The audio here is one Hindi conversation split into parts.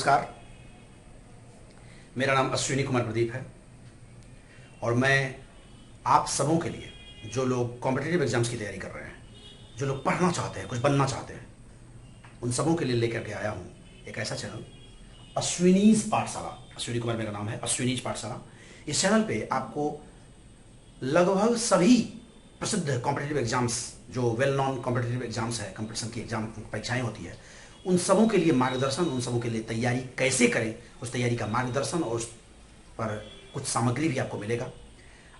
नमस्कार। मेरा नाम अश्विनी कुमार प्रदीप है और मैं आप सबों के लिए, जो लोग कॉम्पिटिटिव एग्जाम्स की तैयारी कर रहे हैं, जो लोग पढ़ना चाहते हैं, कुछ बनना चाहते हैं, उन सबों के लिए लेकर के आया हूँ एक ऐसा चैनल, अश्विनीज पाठशाला। अश्विनी कुमार मेरा नाम है, अश्विनीज पाठशाला। इस चैनल पे आपको लगभग सभी प्रसिद्ध कॉम्पिटिटिव एग्जाम्स, जो वेल नॉन कॉम्पिटिटिव एग्जाम्स है, कंपटीशन की एग्जाम परीक्षाएं होती है, उन सबों के लिए मार्गदर्शन, उन सबों के लिए तैयारी कैसे करें, उस तैयारी का मार्गदर्शन और उस पर कुछ सामग्री भी आपको मिलेगा।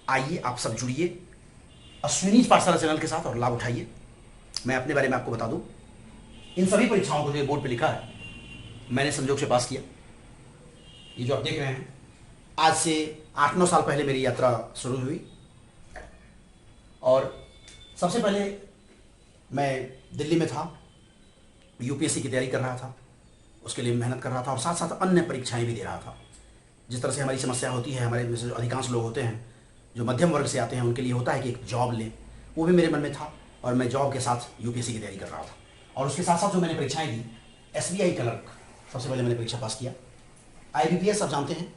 आइए आप सब जुड़िए अश्विनीज पाठशाला चैनल के साथ और लाभ उठाइए। मैं अपने बारे में आपको बता दूं, इन सभी परीक्षाओं को जो बोर्ड पे लिखा है, मैंने संजोग से पास किया। ये जो आप देख रहे हैं, आज से 8-9 साल पहले मेरी यात्रा शुरू हुई और सबसे पहले मैं दिल्ली में था, यूपीएससी की तैयारी कर रहा था, उसके लिए मेहनत कर रहा था और साथ साथ अन्य परीक्षाएं भी दे रहा था। जिस तरह से हमारी समस्या होती है, हमारे में से जो अधिकांश लोग होते हैं जो मध्यम वर्ग से आते हैं, उनके लिए होता है कि एक जॉब लें, वो भी मेरे मन में था और मैं जॉब के साथ यूपीएससी की तैयारी कर रहा था। और उसके साथ साथ जो मैंने परीक्षाएं दी, एसबीआई क्लर्क सबसे पहले मैंने परीक्षा पास किया। आईबीपीएस आप जानते हैं,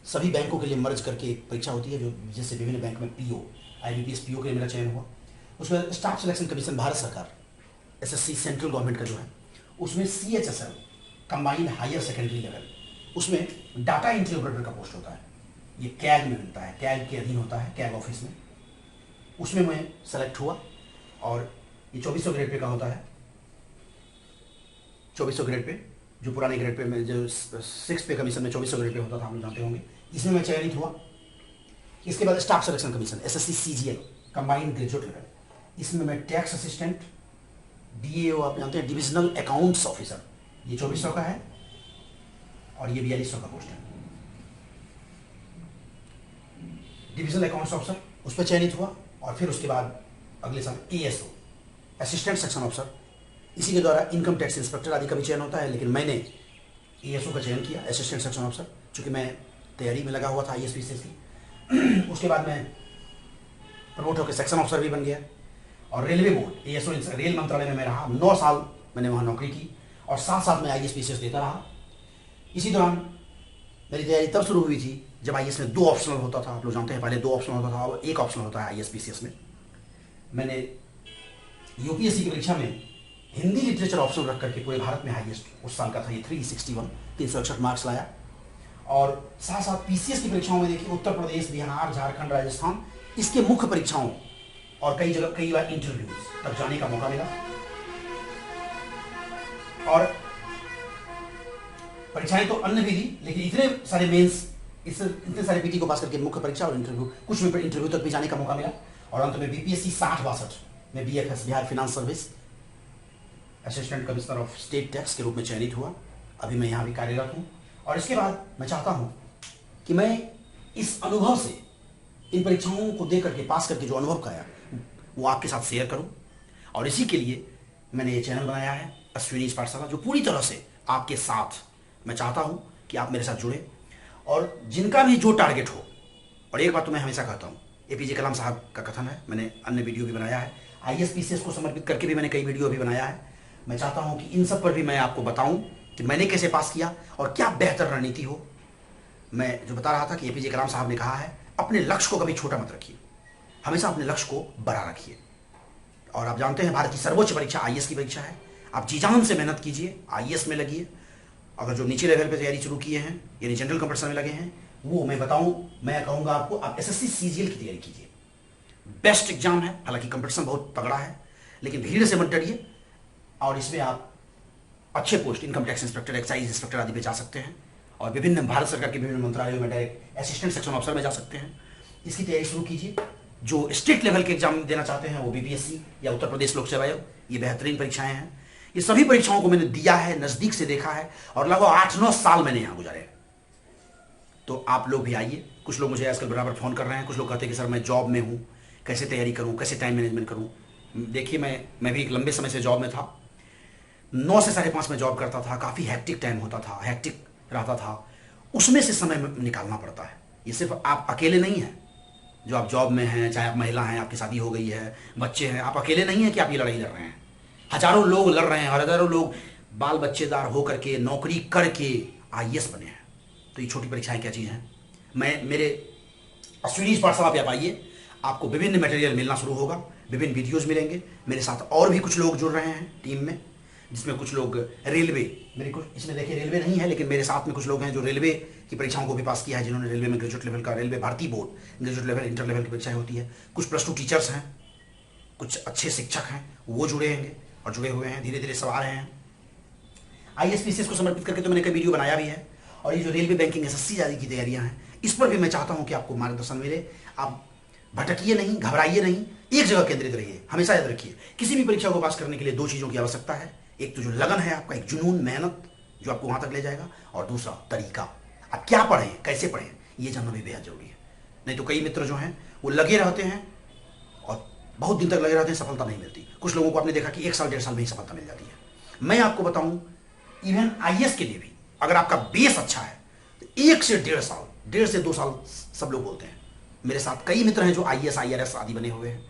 सभी बैंकों के लिए मर्ज करके एक परीक्षा होती है, जो जिससे विभिन्न बैंक में पीओ, आईबीपीएस पीओ के लिए मेरा चयन हुआ। उसमें स्टाफ सिलेक्शन कमीशन, भारत सरकार, एसएससी सेंट्रल गवर्नमेंट का जो है, उसमें CHSL combined higher secondary level, उसमें डाटा एंट्री ऑपरेटर का पोस्ट होता है। ये कैग में मिलता है, कैग के अधीन होता है, कैग ऑफिस में। उसमें मैं सेलेक्ट हुआ और ये 2400 ग्रेड पे का होता है। 2400 ग्रेड पे, जो पुराने ग्रेड पे में जो 6 पे कमीशन में 2400 ग्रेड पे होता था, आप जानते होंगे, इसमें मैं चयनित हुआ। इसके बाद staff selection commission, SSC CGL combined graduate level, इसमें मैं टैक्स असिस्टेंट, डीएओ आप जानते हैं, डिविजनल अकाउंट्स ऑफिसर, ये 2400 का है और ये 4200 का पोस्ट है। डिविजनल अकाउंट्स ऑफिसर, उस पर चयनित हुआ और फिर उसके बाद अगले साल एएसओ, असिस्टेंट सेक्शन ऑफिसर, इसी के द्वारा इनकम टैक्स इंस्पेक्टर आदि का भी चयन होता है, लेकिन मैंने एएसओ का चयन किया, असिस्टेंट सेक्शन ऑफिसर, चूंकि मैं तैयारी में लगा हुआ था आईएएस की। उसके बाद मैं प्रमोट होकर सेक्शन ऑफिसर भी बन गया और रेलवे बोर्ड, एएसओ रेल मंत्रालय में मैं रहा, 9 साल मैंने वहाँ नौकरी की और साथ साथ मैं आईएएस देता रहा। इसी दौरान मेरी तैयारी तब शुरू हुई थी जब आईएएस में 2 ऑप्शनल होता था। आप लोग जानते हैं, पहले 2 ऑप्शनल होता था और 1 ऑप्शनल होता है आईएएस में। मैंने यूपीएससी की परीक्षा में हिंदी लिटरेचर ऑप्शनल रख करके पूरे भारत में हाईएस्ट उस साल का था ये 361 मार्क्स लाया। और साथ साथ पीसीएस की परीक्षाओं में देखिए, उत्तर प्रदेश, बिहार, झारखंड, राजस्थान, इसके मुख्य परीक्षाओं और कई जगह कई बार इंटरव्यूज तक जाने का मौका मिला। और परीक्षाएं तो अन्य भी दी, लेकिन इतने सारे मेंस, इतने सारे पीटी को पास करके मुख्य परीक्षा और इंटरव्यू, कुछ में इंटरव्यू तक भी जाने का मौका मिला। और अंत में बीपीएससी 60-62 में BFS, Bihar finance service, assistant commissioner of state tax के रूप में चयनित हुआ। अभी मैं यहाँ भी कार्यरत हूँ और इसके बाद मैं चाहता हूँ कि मैं इस अनुभव से, इन परीक्षाओं को दे करके पास करके जो अनुभव पाया वो आपके साथ शेयर करूं। और इसी के लिए मैंने ये चैनल बनाया है अश्विनीज पाठशाला, जो पूरी तरह से आपके साथ, मैं चाहता हूं कि आप मेरे साथ जुड़े और जिनका भी जो टारगेट हो। और एक बात तो मैं हमेशा कहता हूं, एपीजे कलाम साहब का कथन है, मैंने अन्य वीडियो भी बनाया है, आईएएस को समर्पित करके भी मैंने कई वीडियो भी बनाया है। मैं चाहता हूँ कि इन सब पर भी मैं आपको बताऊँ कि मैंने कैसे पास किया और क्या बेहतर रणनीति हो। मैं जो बता रहा था कि एपीजे कलाम साहब ने कहा है, अपने लक्ष्य को कभी छोटा मत रखिए, हमेशा अपने लक्ष्य को बड़ा रखिए। और आप जानते हैं, भारत की सर्वोच्च परीक्षा आईएएस की परीक्षा है। आप जी जान से मेहनत कीजिए, आईएएस में लगिए। अगर जो नीचे लेवल पे तैयारी शुरू किए हैं, यानी जनरल कंपटीशन में लगे हैं, वो मैं बताऊं, मैं कहूंगा आपको, आप एसएससी सीजीएल की तैयारी कीजिए। बेस्ट एग्जाम है, हालांकि कंपटीशन बहुत तगड़ा है, लेकिन भीड़ से मत डरिए। और इसमें आप अच्छे post, income tax inspector, excise inspector आदि पे जा सकते हैं और विभिन्न भारत सरकार के विभिन्न मंत्रालयों में डायरेक्ट असिस्टेंट सेक्शन ऑफिसर में जा सकते हैं। इसकी तैयारी शुरू कीजिए। जो स्टेट लेवल के एग्जाम देना चाहते हैं, वो बीपीएससी या उत्तर प्रदेश लोक सेवा आयोग, ये बेहतरीन परीक्षाएं हैं। ये सभी परीक्षाओं को मैंने दिया है, नजदीक से देखा है और लगभग 8-9 साल मैंने यहाँ गुजारे। तो आप लोग भी आइए। कुछ लोग मुझे आजकल बराबर फोन कर रहे हैं, कुछ लोग कहते हैं कि सर मैं जॉब में हूँ, कैसे तैयारी करूँ, कैसे टाइम मैनेजमेंट करूँ। देखिए, मैं भी एक लंबे समय से जॉब में था, 9 से 5:30 में जॉब करता था, काफ़ी हैक्टिक टाइम होता था, हैक्टिक रहता था, उसमें से समय निकालना पड़ता है। ये सिर्फ आप अकेले नहीं हैं जो आप जॉब में हैं, चाहे आप महिला हैं, आपकी शादी हो गई है, बच्चे हैं, आप अकेले नहीं हैं कि आप ये लड़ाई लड़ रहे हैं। हजारों लोग लड़ रहे हैं और हजारों लोग बाल बच्चेदार होकर के नौकरी करके आईएएस बने हैं। तो ये छोटी परीक्षाएं क्या चीज़ हैं? मैं मेरे अश्विनी पाठशाला पे आप आइए, आपको विभिन्न मटेरियल मिलना शुरू होगा, विभिन्न वीडियोज़ मिलेंगे। मेरे साथ और भी कुछ लोग जुड़ रहे हैं टीम में, जिसमें कुछ लोग रेलवे, मेरे कुछ इसमें देखिए रेलवे नहीं है, लेकिन मेरे साथ में कुछ लोग हैं जो रेलवे की परीक्षाओं को भी पास किया है, जिन्होंने रेलवे में ग्रेजुएट लेवल का, रेलवे भारतीय board graduate level, inter level की परीक्षाएं होती है। कुछ +2 टीचर्स हैं, कुछ अच्छे शिक्षक हैं, वो जुड़े हैं और जुड़े हुए हैं, धीरे धीरे सब आ रहे हैं। ISPCS को समर्पित करके तो मैंने कई वीडियो बनाया भी है। और ये जो रेलवे बैंकिंग SSC जारी की तैयारियां हैं, इस पर भी मैं चाहता हूं कि आपको मार्गदर्शन मिले। आप भटकिए नहीं, घबराइए नहीं, एक जगह केंद्रित रहिए। हमेशा याद रखिए, किसी भी परीक्षा को पास करने के लिए 2 चीज़ों की आवश्यकता है। एक तो जो लगन है आपका, एक जुनून, मेहनत जो आपको वहां तक ले जाएगा, और दूसरा तरीका, आप क्या पढ़ें, कैसे पढ़ें, ये जानना भी बेहद जरूरी है। नहीं तो कई मित्र जो हैं वो लगे रहते हैं और बहुत दिन तक लगे रहते हैं, सफलता नहीं मिलती। कुछ लोगों को आपने देखा कि 1 साल 1.5 साल में ही सफलता मिल जाती है। मैं आपको बताऊं, इवन IAS के लिए भी अगर आपका बेस अच्छा है तो 1 से 1.5 साल, 1.5 से 2 साल सब लोग बोलते हैं। मेरे साथ कई मित्र हैं जो IAS IRS आदि बने हुए हैं।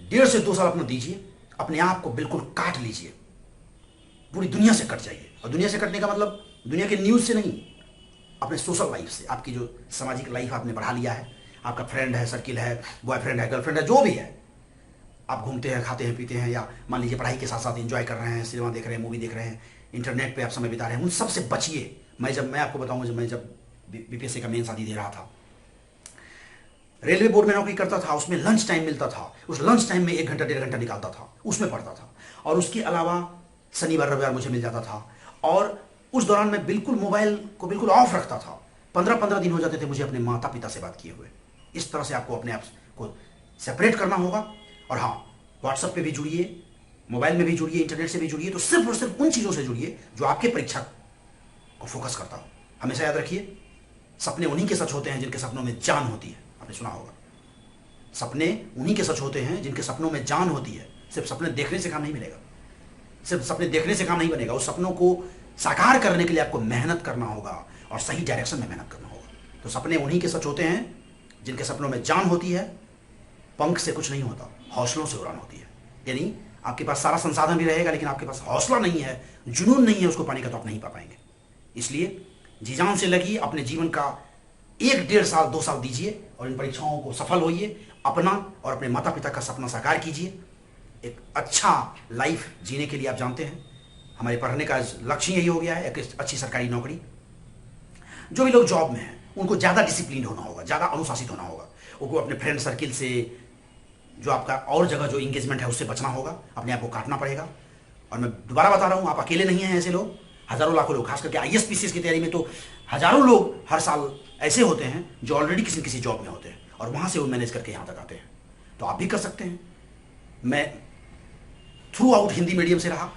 1.5 से 2 साल अपना दीजिए, अपने आप को बिल्कुल काट लीजिए, पूरी दुनिया से कट जाइए। और दुनिया से कटने का मतलब दुनिया के न्यूज़ से नहीं, अपने सोशल लाइफ से, आपकी जो सामाजिक लाइफ आपने बढ़ा लिया है, आपका फ्रेंड है, सर्किल है, बॉयफ्रेंड है, गर्लफ्रेंड है, जो भी है, आप घूमते हैं, खाते हैं, पीते हैं, या मान लीजिए पढ़ाई के साथ साथ एंजॉय कर रहे हैं, सिनेमा देख रहे हैं, मूवी देख रहे हैं, इंटरनेट पे आप समय बिता रहे हैं, उन सब से बचिए। मैं आपको बताऊंगा, जब BPSC का मेंस आदि दे रहा था, रेलवे बोर्ड में नौकरी करता था, उसमें लंच टाइम मिलता था, उस लंच टाइम में 1 घंटा 1.5 घंटा निकालता था, उसमें पढ़ता था। और उसके अलावा शनिवार रविवार मुझे मिल जाता था, और उस दौरान मैं बिल्कुल मोबाइल को बिल्कुल ऑफ रखता था। 15-15 दिन हो जाते थे मुझे अपने माता पिता से बात किए हुए। इस तरह से आपको अपने आप को सेपरेट करना होगा। और हाँ, व्हाट्सएप पे भी जुड़िए, मोबाइल में भी जुड़िए, इंटरनेट से भी जुड़िए, तो सिर्फ और सिर्फ उन चीज़ों से जुड़िए जो आपके परीक्षा को फोकस करता हो। हमेशा याद रखिए, सपने उन्हीं के सच होते हैं जिनके सपनों में जान होती है। आपने सुना होगा, सपने उन्हीं के सच होते हैं जिनके सपनों में जान होती है। सिर्फ सपने देखने से काम नहीं मिलेगा, सिर्फ सपने देखने से काम नहीं बनेगा। उस सपनों को साकार करने के लिए आपको मेहनत करना होगा और सही डायरेक्शन में मेहनत करना होगा। तो सपने उन्हीं के सच होते हैं जिनके सपनों में जान होती है। पंख से कुछ नहीं होता, हौसलों से उड़ान होती है। यानी आपके पास सारा संसाधन भी रहेगा, लेकिन आपके पास हौसला नहीं है, जुनून नहीं है उसको पाने का, तो आप नहीं पा पाएंगे। इसलिए जी जान से लगिए, अपने जीवन का 1-1.5 साल 2 साल दीजिए और इन परीक्षाओं को सफल होइए। अपना और अपने माता पिता का सपना साकार कीजिए। एक अच्छा लाइफ जीने के लिए आप जानते हैं हमारे पढ़ने का लक्ष्य यही हो गया है, एक अच्छी सरकारी नौकरी। जो भी लोग जॉब में हैं उनको ज़्यादा डिसिप्लिन होना होगा, ज़्यादा अनुशासित होना होगा। उनको अपने फ्रेंड सर्किल से, जो आपका और जगह जो इंगेजमेंट है उससे बचना होगा, अपने आप को काटना पड़ेगा। और मैं दोबारा बता रहा हूँ, आप अकेले नहीं हैं, ऐसे लोग हज़ारों लाखों लोग, खास करके ISPCS की तैयारी में तो हज़ारों लोग हर साल ऐसे होते हैं जो ऑलरेडी किसी न किसी जॉब में होते हैं और वहाँ से वो मैनेज करके यहाँ तक आते हैं। तो आप भी कर सकते हैं। मैं थ्रू आउट हिंदी मीडियम से रहा,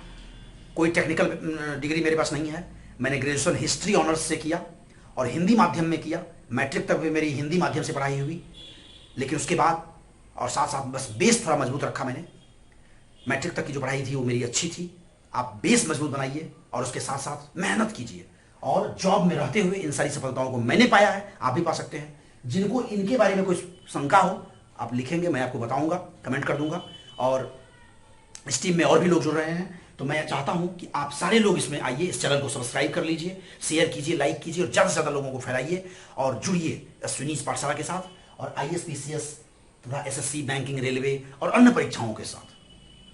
कोई टेक्निकल डिग्री मेरे पास नहीं है। मैंने ग्रेजुएशन हिस्ट्री ऑनर्स से किया और हिंदी माध्यम में किया। मैट्रिक तक भी मेरी हिंदी माध्यम से पढ़ाई हुई, लेकिन उसके बाद और साथ साथ बस बेस थोड़ा मजबूत रखा मैंने। मैट्रिक तक की जो पढ़ाई थी वो मेरी अच्छी थी। आप बेस मजबूत बनाइए और उसके साथ साथ मेहनत कीजिए, और जॉब में रहते हुए इन सारी सफलताओं को मैंने पाया है, आप भी पा सकते हैं। जिनको इनके बारे में कोई शंका हो आप लिखेंगे, मैं आपको बताऊंगा, कमेंट कर दूंगा। और इस टीम में और भी लोग जुड़ रहे हैं, तो मैं चाहता हूं कि आप सारे लोग इसमें आइए, इस चैनल को सब्सक्राइब कर लीजिए, शेयर कीजिए, लाइक कीजिए और ज़्यादा से ज़्यादा लोगों को फैलाइए और जुड़िए अश्विनी पाठशाला के साथ और ISPCS तथा SSC, बैंकिंग, रेलवे और अन्य परीक्षाओं के साथ।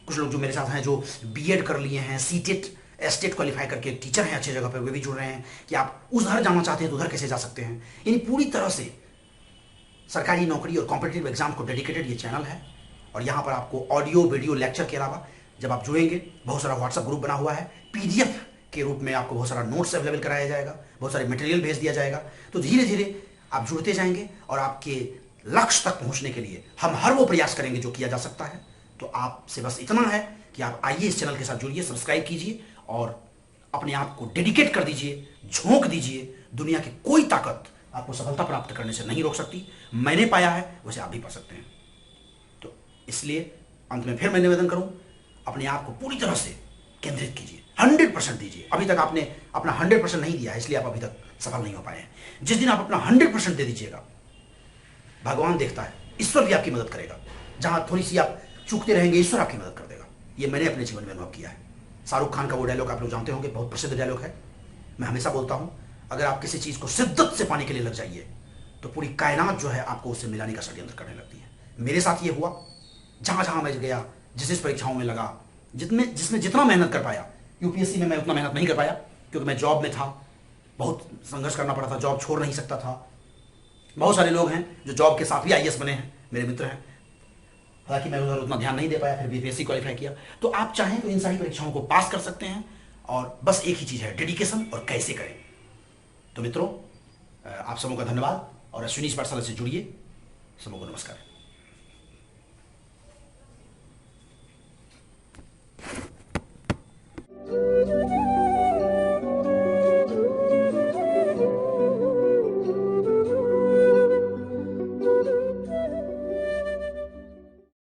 कुछ लोग जो मेरे साथ हैं जो B.Ed कर लिए हैं, CTET, STET क्वालिफाई करके टीचर हैं अच्छी जगह पर, वे भी जुड़ रहे हैं कि आप उधर जाना चाहते हैं तो उधर कैसे जा सकते हैं। यानी पूरी तरह से सरकारी नौकरी और कॉम्पिटिटिव एग्जाम को डेडिकेटेड ये चैनल है। और यहाँ पर आपको ऑडियो वीडियो लेक्चर के अलावा जब आप जुड़ेंगे, बहुत सारा व्हाट्सएप ग्रुप बना हुआ है, PDF के रूप में आपको बहुत सारा नोट्स अवेलेबल कराया जाएगा, बहुत सारे मटेरियल भेज दिया जाएगा। तो धीरे धीरे आप जुड़ते जाएंगे और आपके लक्ष्य तक पहुँचने के लिए हम हर वो प्रयास करेंगे जो किया जा सकता है। तो आपसे बस इतना है कि आप आइए, इस चैनल के साथ जुड़िए, सब्सक्राइब कीजिए और अपने आप को डेडिकेट कर दीजिए, झोंक दीजिए। दुनिया की कोई ताकत आपको सफलता प्राप्त करने से नहीं रोक सकती। मैंने पाया है, वैसे आप भी पा सकते हैं। तो इसलिए अंत में फिर मैं निवेदन करूं, अपने आप को पूरी तरह से केंद्रित कीजिए, 100% दीजिए। अभी तक आपने अपना 100% नहीं दिया है, इसलिए आप अभी तक सफल नहीं हो पाए हैं। जिस दिन आप अपना 100% दे दीजिएगा, भगवान देखता है, ईश्वर भी आपकी मदद करेगा। जहां थोड़ी सी आप चूकते रहेंगे, ईश्वर आपकी मदद कर देगा। ये मैंने अपने जीवन में अनुभव किया है। शाहरुख खान का वो डायलॉग आप लोग जानते होंगे, बहुत प्रसिद्ध डायलॉग है। मैं हमेशा बोलता हूं, अगर आप किसी चीज को शिद्दत से पाने के लिए लग जाइए तो पूरी कायनात जो है आपको उससे मिलाने का षड्यंत्र करने लगती है। मेरे साथ ये हुआ, जहां जहां मैं गया, जिस परीक्षाओं में लगा, जिसमें जितना मेहनत कर पाया। यूपीएससी में मैं उतना मेहनत नहीं कर पाया क्योंकि मैं जॉब में था, बहुत संघर्ष करना पड़ा था, जॉब छोड़ नहीं सकता था। बहुत सारे लोग हैं जो जॉब के साथ भी आईएएस बने हैं, मेरे मित्र हैं। हालांकि मैं उधर उतना ध्यान नहीं दे पाया, फिर बीपीएससी क्वालिफाई किया। तो आप चाहें तो इन सारी परीक्षाओं को पास कर सकते हैं, और बस एक ही चीज है, डेडिकेशन, और कैसे करें। तो मित्रों, आप सबों का धन्यवाद, और अश्विनी पाठशाला से जुड़िए। सबों को नमस्कार। Thank you.